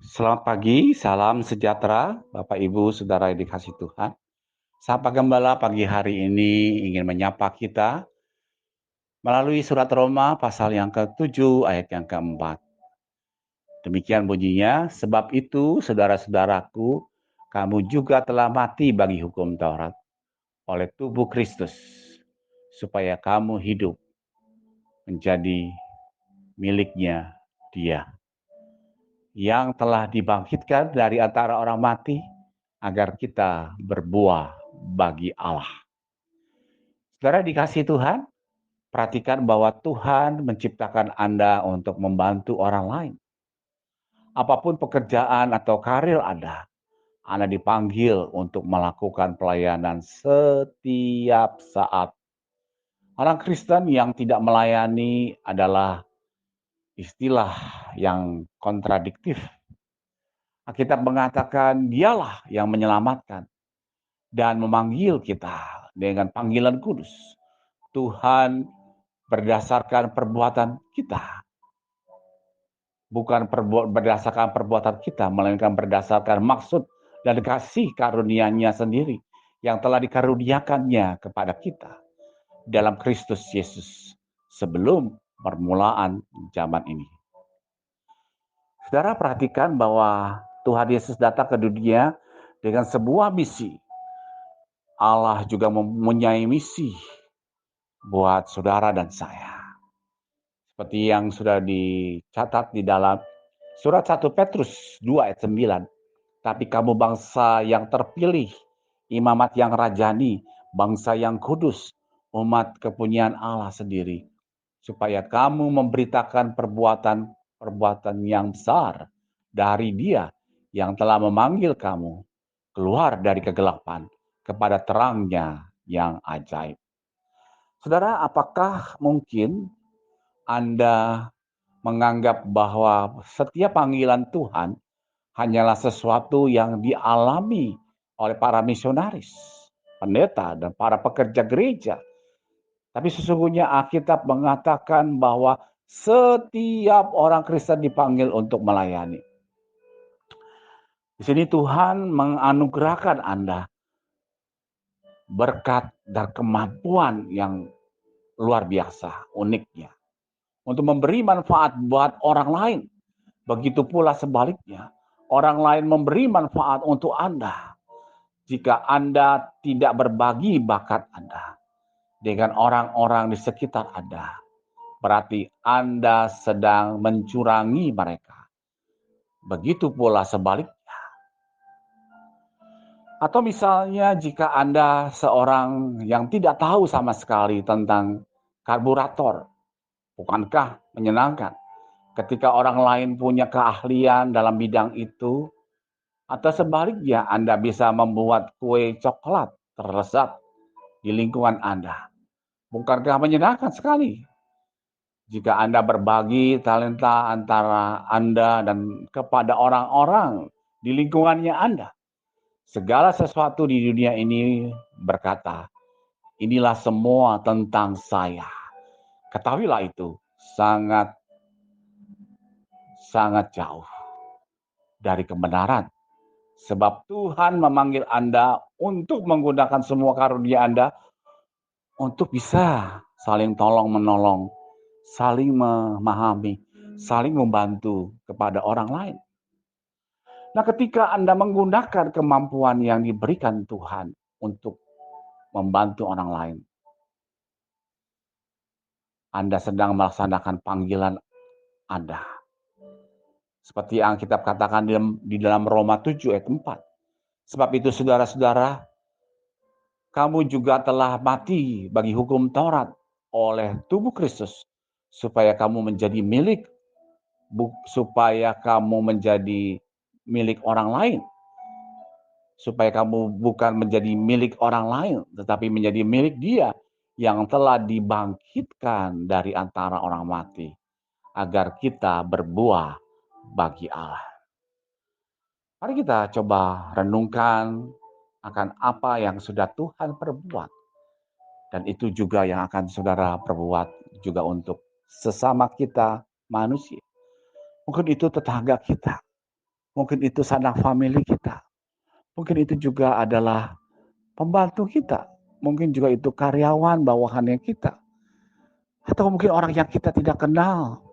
Selamat pagi, salam sejahtera, Bapak Ibu, Saudara yang dikasih Tuhan. Sapa Gembala pagi hari ini ingin menyapa kita melalui surat Roma pasal yang ke-7 ayat yang ke-4. Demikian bunyinya, sebab itu saudara-saudaraku, kamu juga telah mati bagi hukum Taurat oleh tubuh Kristus, supaya kamu hidup menjadi miliknya Dia yang telah dibangkitkan dari antara orang mati agar kita berbuah bagi Allah. Saudara dikasih Tuhan, perhatikan bahwa Tuhan menciptakan Anda untuk membantu orang lain. Apapun pekerjaan atau karir Anda dipanggil untuk melakukan pelayanan setiap saat. Orang Kristen yang tidak melayani adalah istilah yang kontradiktif. Alkitab mengatakan dialah yang menyelamatkan dan memanggil kita dengan panggilan kudus. Tuhan berdasarkan perbuatan kita, bukan berdasarkan perbuatan kita, melainkan berdasarkan maksud dan kasih karunia-Nya sendiri yang telah dikaruniakannya kepada kita dalam Kristus Yesus sebelum permulaan zaman ini. Saudara perhatikan bahwa Tuhan Yesus datang ke dunia dengan sebuah misi. Allah juga mempunyai misi buat saudara dan saya. Seperti yang sudah dicatat di dalam surat 1 Petrus 2 ayat 9. Tapi kamu bangsa yang terpilih, imamat yang rajani, bangsa yang kudus, umat kepunyaan Allah sendiri. Supaya kamu memberitakan perbuatan yang besar dari Dia yang telah memanggil kamu keluar dari kegelapan kepada terangnya yang ajaib. Saudara, apakah mungkin Anda menganggap bahwa setiap panggilan Tuhan hanyalah sesuatu yang dialami oleh para misionaris, pendeta, dan para pekerja gereja? Tapi sesungguhnya Alkitab mengatakan bahwa setiap orang Kristen dipanggil untuk melayani. Di sini Tuhan menganugerahkan Anda berkat dan kemampuan yang luar biasa, uniknya, untuk memberi manfaat buat orang lain. Begitu pula sebaliknya, orang lain memberi manfaat untuk Anda. Jika Anda tidak berbagi bakat Anda dengan orang-orang di sekitar Anda, berarti Anda sedang mencurangi mereka. Begitu pula sebaliknya. Atau misalnya jika Anda seorang yang tidak tahu sama sekali tentang karburator, bukankah menyenangkan ketika orang lain punya keahlian dalam bidang itu? Atau sebaliknya Anda bisa membuat kue coklat terlezat di lingkungan Anda. Bukankah menyenangkan sekali jika Anda berbagi talenta antara Anda dan kepada orang-orang di lingkungannya Anda? Segala sesuatu di dunia ini berkata, inilah semua tentang saya. Ketahuilah itu sangat jauh dari kebenaran. Sebab Tuhan memanggil Anda untuk menggunakan semua karunia Anda untuk bisa saling tolong-menolong, saling memahami, saling membantu kepada orang lain. Nah, ketika Anda menggunakan kemampuan yang diberikan Tuhan untuk membantu orang lain, Anda sedang melaksanakan panggilan Anda. Seperti yang kita katakan di dalam Roma 7 ayat 4. Sebab itu saudara-saudara, kamu juga telah mati bagi hukum Taurat oleh tubuh Kristus, supaya kamu menjadi milik orang lain. Supaya kamu bukan menjadi milik orang lain, tetapi menjadi milik Dia yang telah dibangkitkan dari antara orang mati, agar kita berbuah bagi Allah. Mari kita coba renungkan akan apa yang sudah Tuhan perbuat. Dan itu juga yang akan saudara perbuat juga untuk sesama kita manusia. Mungkin itu tetangga kita. Mungkin itu sanak famili kita. Mungkin itu juga adalah pembantu kita. Mungkin juga itu karyawan bawahannya kita. Atau mungkin orang yang kita tidak kenal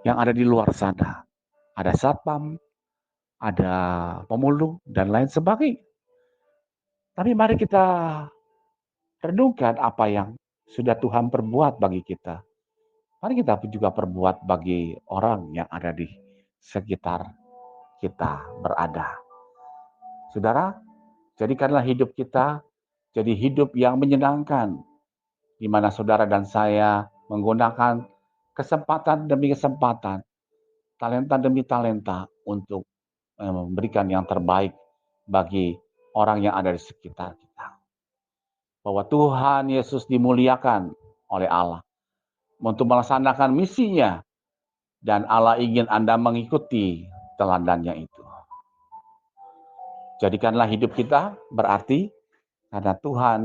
yang ada di luar sana. Ada satpam, ada pemulung, dan lain sebagainya. Tapi mari kita renungkan apa yang sudah Tuhan perbuat bagi kita. Mari kita juga perbuat bagi orang yang ada di sekitar kita berada. Saudara, jadikanlah hidup kita jadi hidup yang menyenangkan, di mana saudara dan saya menggunakan kesempatan demi kesempatan, talenta demi talenta untuk memberikan yang terbaik bagi orang yang ada di sekitar kita. Bahwa Tuhan Yesus dimuliakan oleh Allah untuk melaksanakan misinya, dan Allah ingin Anda mengikuti teladannya itu. Jadikanlah hidup kita berarti karena Tuhan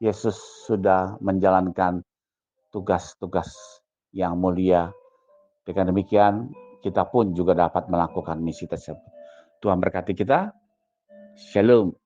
Yesus sudah menjalankan tugas-tugas yang mulia. Dengan demikian, kita pun juga dapat melakukan misi tersebut. Tuhan berkati kita. Shalom.